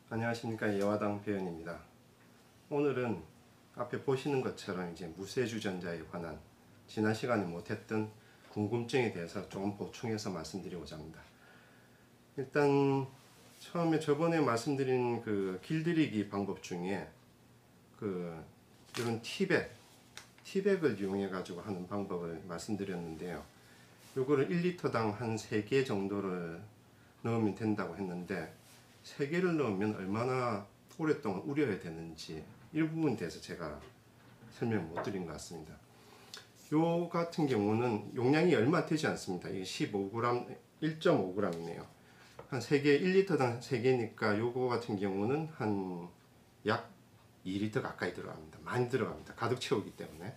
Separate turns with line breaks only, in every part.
안녕하십니까, 여화당 배현입니다. 오늘은 앞에 보시는 것처럼 이제 무쇠주전자에 관한 지난 시간에 못했던 궁금증에 대해서 조금 보충해서 말씀드리고자 합니다. 일단 처음에 저번에 말씀드린 그 길들이기 방법 중에 이런 티백을 이용해 가지고 하는 방법을 말씀드렸는데요. 요거를 1리터당 한 3개 정도를 넣으면 된다고 했는데 3개를 넣으면 얼마나 오랫동안 우려야 되는지 이 부분에 대해서 제가 설명 못 드린 것 같습니다. 요 같은 경우는 용량이 얼마 되지 않습니다. 이게 15g, 1.5g이네요. 한 3개, 1리터당 3개니까 요거 같은 경우는 한 약 2리터 가까이 들어갑니다. 많이 들어갑니다. 가득 채우기 때문에.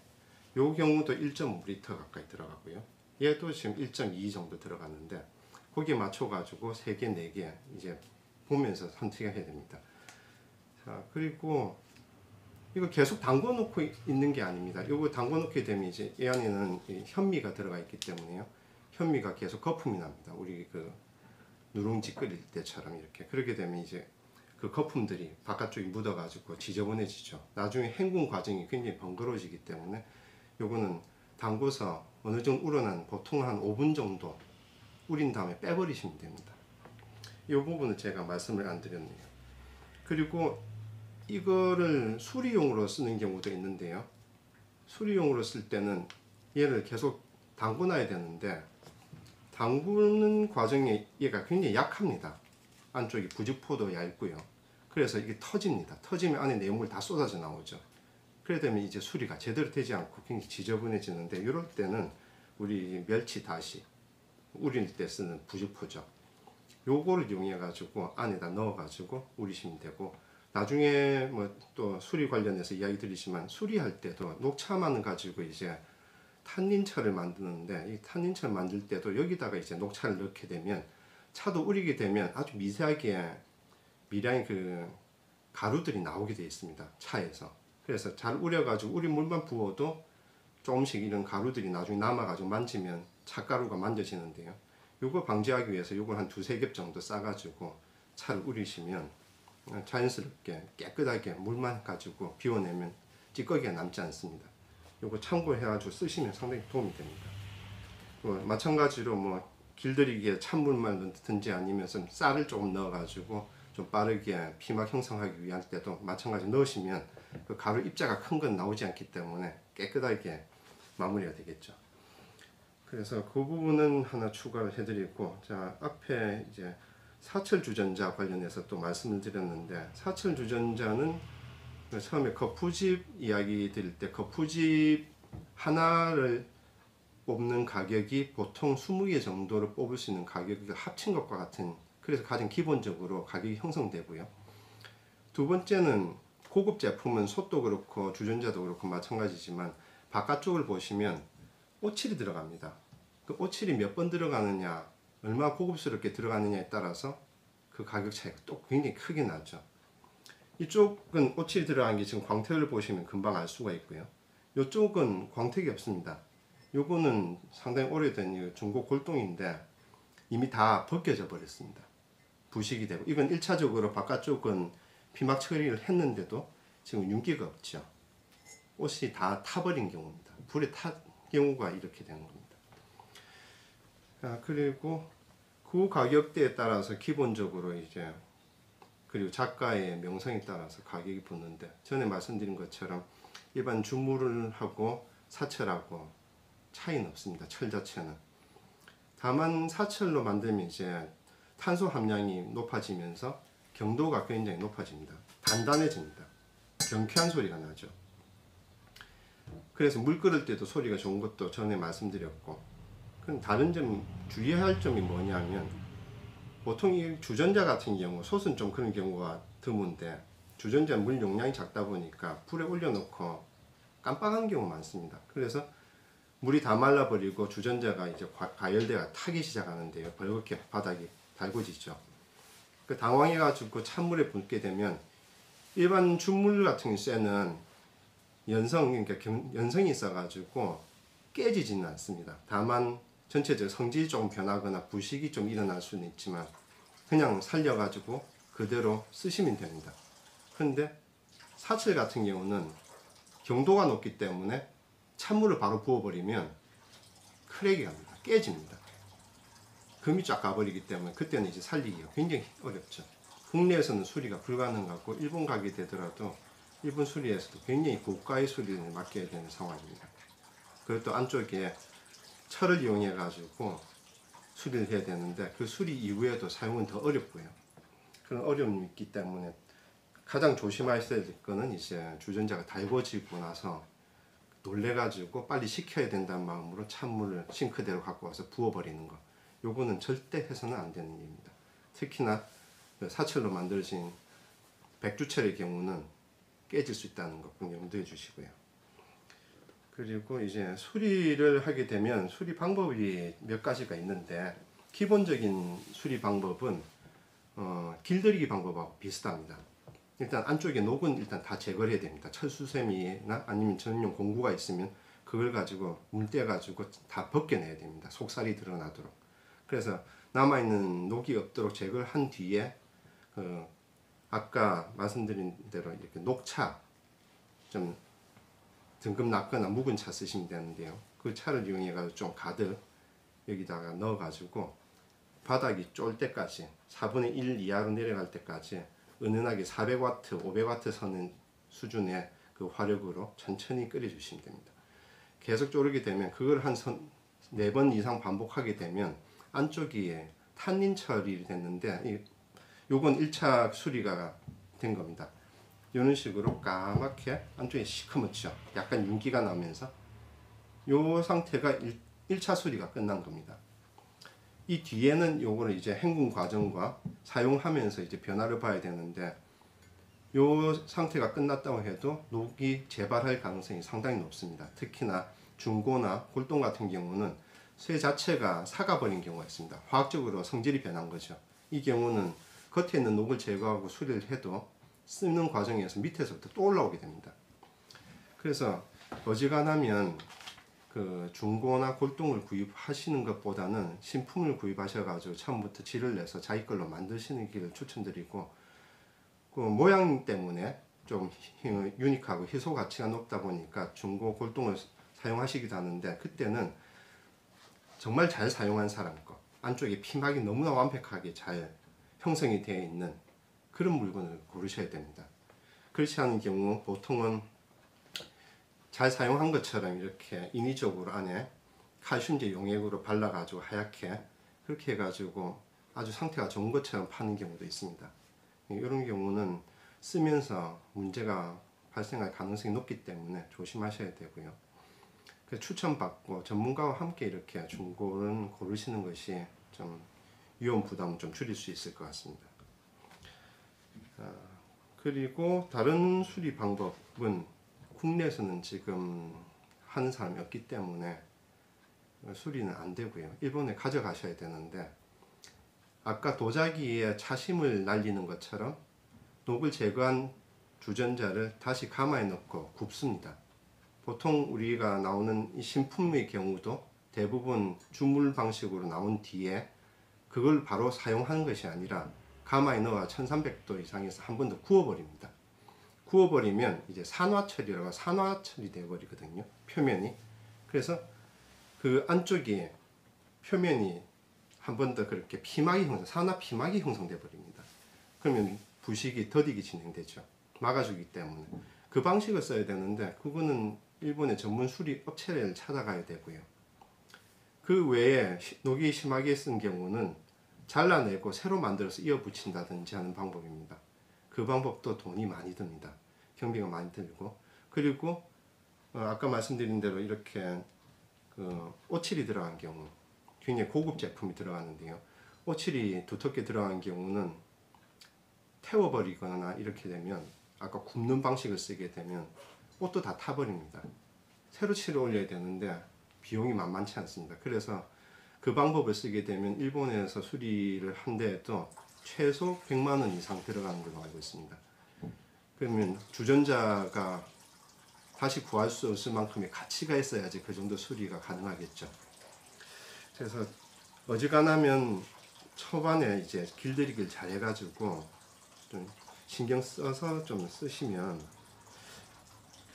요 경우도 1.5리터 가까이 들어가고요. 얘도 지금 1.2 정도 들어가는데 거기에 맞춰 가지고 3개, 4개 이제 보면서 선택해야 됩니다. 자, 그리고 이거 계속 담궈 놓고 있는 게 아닙니다. 이거 담궈 놓게 되면 이제 이 안에는 현미가 들어가 있기 때문에요. 현미가 계속 거품이 납니다. 우리 그 누룽지 끓일 때처럼 이렇게. 그렇게 되면 이제 그 거품들이 바깥쪽에 묻어 가지고 지저분해지죠. 나중에 헹군 과정이 굉장히 번거로워지기 때문에 요거는 담궈서 어느 정도 우러난 보통 한 5분 정도 우린 다음에 빼버리시면 됩니다. 이 부분은 제가 말씀을 안 드렸네요. 그리고 이거를 수리용으로 쓰는 경우도 있는데요. 수리용으로 쓸 때는 얘를 계속 담궈놔야 되는데 담그는 과정에 얘가 굉장히 약합니다. 안쪽이 부직포도 얇고요. 그래서 이게 터집니다. 터지면 안에 내용물 다 쏟아져 나오죠. 그래 되면 이제 수리가 제대로 되지 않고 굉장히 지저분해지는데 이럴 때는 우리 멸치 다시 우릴 때 쓰는 부직포죠. 요거를 이용해 가지고 안에다 넣어 가지고 우리시면 되고, 나중에 뭐 또 수리 관련해서 이야기 드리지만 수리할 때도 녹차만 가지고 이제 탄닌철을 만드는데 이 탄닌철 만들 때도 여기다가 이제 녹차를 넣게 되면 차도 우리게 되면 아주 미세하게 미량의 그 가루들이 나오게 되어 있습니다. 차에서. 그래서 잘 우려 가지고 우린 물만 부어도 조금씩 이런 가루들이 나중에 남아 가지고 만지면 차가루가 만져지는데요. 요거 방지하기 위해서 요걸 한 2-3겹 정도 싸가지고 차를 우리시면 자연스럽게 깨끗하게 물만 가지고 비워내면 찌꺼기가 남지 않습니다. 요거 참고해가지고 쓰시면 상당히 도움이 됩니다. 마찬가지로 뭐 길들이기에 찬물만 넣든지 아니면 쌀을 조금 넣어가지고 좀 빠르게 피막 형성하기 위한 때도 마찬가지 넣으시면 그 가루 입자가 큰 건 나오지 않기 때문에 깨끗하게 마무리가 되겠죠. 그래서 그 부분은 하나 추가를 해드리고, 자, 앞에 이제 사철 주전자 관련해서 또 말씀을 드렸는데, 사철 주전자는 처음에 거푸집 이야기 드릴 때 거푸집 하나를 뽑는 가격이 보통 20개 정도를 뽑을 수 있는 가격이 합친 것과 같은, 그래서 가장 기본적으로 가격이 형성되고요. 두 번째는 고급 제품은 솥도 그렇고 주전자도 그렇고 마찬가지지만 바깥쪽을 보시면 오칠이 들어갑니다. 그 오칠이 몇 번 들어가느냐, 얼마나 고급스럽게 들어가느냐에 따라서 그 가격 차이가 또 굉장히 크게 나죠. 이쪽은 오칠이 들어간 게 지금 광택을 보시면 금방 알 수가 있고요. 이쪽은 광택이 없습니다. 요거는 상당히 오래된 중고 골동인데 이미 다 벗겨져 버렸습니다. 부식이 되고, 이건 1차적으로 바깥쪽은 피막 처리를 했는데도 지금 윤기가 없죠. 옷이 다 타버린 경우입니다. 불에 타 경우가 이렇게 되는 겁니다. 그리고 그 가격대에 따라서 기본적으로 이제, 그리고 작가의 명성에 따라서 가격이 붙는데, 전에 말씀드린 것처럼 일반 주물하고 사철하고 차이는 없습니다. 철 자체는. 다만 사철로 만들면 이제 탄소 함량이 높아지면서 경도가 굉장히 높아집니다. 단단해집니다. 경쾌한 소리가 나죠. 그래서 물 끓을 때도 소리가 좋은 것도 전에 말씀드렸고, 그럼 다른 점 주의할 점이 뭐냐면, 보통 이 주전자 같은 경우, 솥은 좀 그런 경우가 드문데 주전자 물 용량이 작다 보니까 불에 올려놓고 깜빡한 경우 많습니다. 그래서 물이 다 말라버리고 주전자가 이제 가열대가 타기 시작하는데요. 벌겋게 바닥이 달궈지죠. 그 당황해가지고 찬물에 붓게 되면 일반 준물 같은 쇠는 연성이 있어가지고 깨지지는 않습니다. 다만 전체적으로 성질이 조금 변하거나 부식이 좀 일어날 수는 있지만 그냥 살려가지고 그대로 쓰시면 됩니다. 근데 사철 같은 경우는 경도가 높기 때문에 찬물을 바로 부어버리면 크랙이 갑니다. 깨집니다. 금이 쫙 가버리기 때문에 그때는 이제 살리기가 굉장히 어렵죠. 국내에서는 수리가 불가능하고 일본 가게 되더라도 일본 수리에서도 굉장히 고가의 수리를 맡겨야 되는 상황입니다. 그리고 또 안쪽에 철을 이용해 가지고 수리를 해야 되는데 그 수리 이후에도 사용은 더 어렵고요. 그런 어려움이 있기 때문에 가장 조심하셔야 될 거는 이제 주전자가 달궈지고 나서 놀래가지고 빨리 식혀야 된다는 마음으로 찬물을 싱크대로 갖고 와서 부어버리는 거. 요거는 절대 해서는 안 되는 일입니다. 특히나 사철로 만들어진 백주철의 경우는 깨질 수 있다는 거 꼭 염두해 주시고요. 그리고 이제 수리를 하게 되면 수리 방법이 몇 가지가 있는데 기본적인 수리 방법은 길들이기 방법하고 비슷합니다. 일단 안쪽에 녹은 일단 다 제거를 해야 됩니다. 철수세미나 아니면 전용 공구가 있으면 그걸 가지고 문대 가지고 다 벗겨내야 됩니다. 속살이 드러나도록. 그래서 남아있는 녹이 없도록 제거를 한 뒤에 아까 말씀드린 대로 이렇게 녹차 좀 등급 낮거나 묵은 차 쓰시면 되는데요. 그 차를 이용해 가지고 좀 가득 여기다가 넣어 가지고 바닥이 쫄 때까지 4분의 1 이하로 내려갈 때까지 은은하게 400W, 500W 서는 수준의 그 화력으로 천천히 끓여 주시면 됩니다. 계속 졸게 되면 그걸 한 4번 이상 반복하게 되면 안쪽이 탄닌 처리가 됐는데 요건 1차 수리가 된 겁니다. 이런 식으로 까맣게 안쪽에 시커멓죠. 약간 윤기가 나면서 요 상태가 1차 수리가 끝난 겁니다. 이 뒤에는 요거를 이제 헹군 과정과 사용하면서 이제 변화를 봐야 되는데 요 상태가 끝났다고 해도 녹이 재발할 가능성이 상당히 높습니다. 특히나 중고나 골동 같은 경우는 쇠 자체가 사가버린 경우가 있습니다. 화학적으로 성질이 변한 거죠. 이 경우는 겉에 있는 녹을 제거하고 수리를 해도 쓰는 과정에서 밑에서부터 또 올라오게 됩니다. 그래서 어지간하면 그 중고나 골동을 구입하시는 것보다는 신품을 구입하셔가지고 처음부터 질을 내서 자기 걸로 만드시는 길을 추천드리고, 그 모양 때문에 좀 유니크하고 희소 가치가 높다 보니까 중고 골동을 사용하시기도 하는데, 그때는 정말 잘 사용한 사람 거, 안쪽에 피막이 너무나 완벽하게 잘 형성이 되어 있는 그런 물건을 고르셔야 됩니다. 그렇지 않은 경우 보통은 잘 사용한 것처럼 이렇게 인위적으로 안에 칼슘제 용액으로 발라가지고 하얗게 그렇게 해가지고 아주 상태가 좋은 것처럼 파는 경우도 있습니다. 이런 경우는 쓰면서 문제가 발생할 가능성이 높기 때문에 조심하셔야 되고요. 추천받고 전문가와 함께 이렇게 중고는 고르시는 것이 좀 위험 부담을 좀 줄일 수 있을 것 같습니다. 그리고 다른 수리 방법은 국내에서는 지금 하는 사람이 없기 때문에 수리는 안 되고요. 일본에 가져가셔야 되는데, 아까 도자기에 차심을 날리는 것처럼 녹을 제거한 주전자를 다시 가마에 넣고 굽습니다. 보통 우리가 나오는 이 신품의 경우도 대부분 주물 방식으로 나온 뒤에 그걸 바로 사용하는 것이 아니라 가마에 넣어 1300도 이상에서 한 번 더 구워버립니다. 구워버리면 이제 산화철이라고 산화철이 되어버리거든요. 표면이. 그래서 그 안쪽이 표면이 한 번 더 그렇게 피막이 산화 피막이 형성돼 버립니다. 그러면 부식이 더디게 진행되죠. 막아주기 때문에. 그 방식을 써야 되는데 그거는 일본의 전문 수리 업체를 찾아가야 되고요. 그 외에 녹이 심하게 쓴 경우는 잘라내고 새로 만들어서 이어 붙인다든지 하는 방법입니다. 그 방법도 돈이 많이 듭니다. 경비가 많이 들고, 그리고 아까 말씀드린 대로 이렇게 그 오칠이 들어간 경우, 굉장히 고급 제품이 들어가는데요. 오칠이 두텁게 들어간 경우는 태워버리거나 이렇게 되면, 아까 굽는 방식을 쓰게 되면 옷도 다 타버립니다. 새로 칠을 올려야 되는데 비용이 만만치 않습니다. 그래서 그 방법을 쓰게 되면 일본에서 수리를 한데도 최소 100만 원 이상 들어가는 걸로 알고 있습니다. 그러면 주전자가 다시 구할 수 없을 만큼의 가치가 있어야지 그 정도 수리가 가능하겠죠. 그래서 어지간하면 초반에 이제 길들이기를 잘 해가지고 좀 신경 써서 좀 쓰시면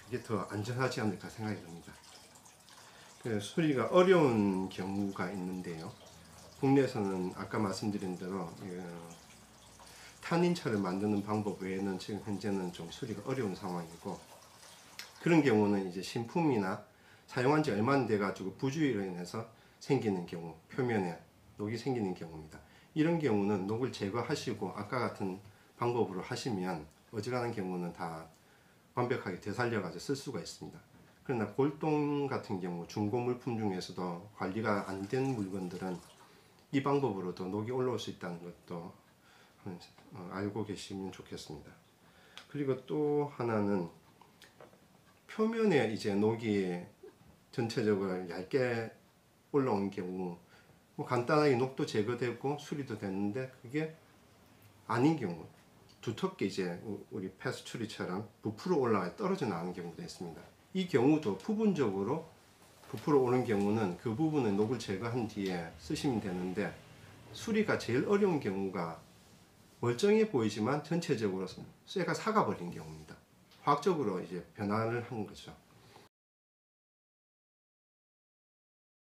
그게 더 안전하지 않을까 생각이 듭니다. 수리가 어려운 경우가 있는데요. 국내에서는 아까 말씀드린 대로 탄인차를 만드는 방법 외에는 지금 현재는 좀 수리가 어려운 상황이고, 그런 경우는 이제 신품이나 사용한 지 얼마 안 돼 가지고 부주의로 인해서 생기는 경우, 표면에 녹이 생기는 경우입니다. 이런 경우는 녹을 제거하시고 아까 같은 방법으로 하시면 어지간한 경우는 다 완벽하게 되살려 가지고 쓸 수가 있습니다. 그러나 골동 같은 경우 중고 물품 중에서도 관리가 안 된 물건들은 이 방법으로도 녹이 올라올 수 있다는 것도 알고 계시면 좋겠습니다. 그리고 또 하나는 표면에 이제 녹이 전체적으로 얇게 올라온 경우, 뭐 간단하게 녹도 제거되고 수리도 됐는데 그게 아닌 경우, 두텁게 이제 우리 폐수 추리처럼 부풀어 올라가 떨어져 나오는 경우도 있습니다. 이 경우도 부분적으로 부풀어 오는 경우는 그 부분에 녹을 제거한 뒤에 쓰시면 되는데, 수리가 제일 어려운 경우가 멀쩡해 보이지만 전체적으로 쇠가 사가버린 경우입니다. 화학적으로 이제 변화를 한 거죠.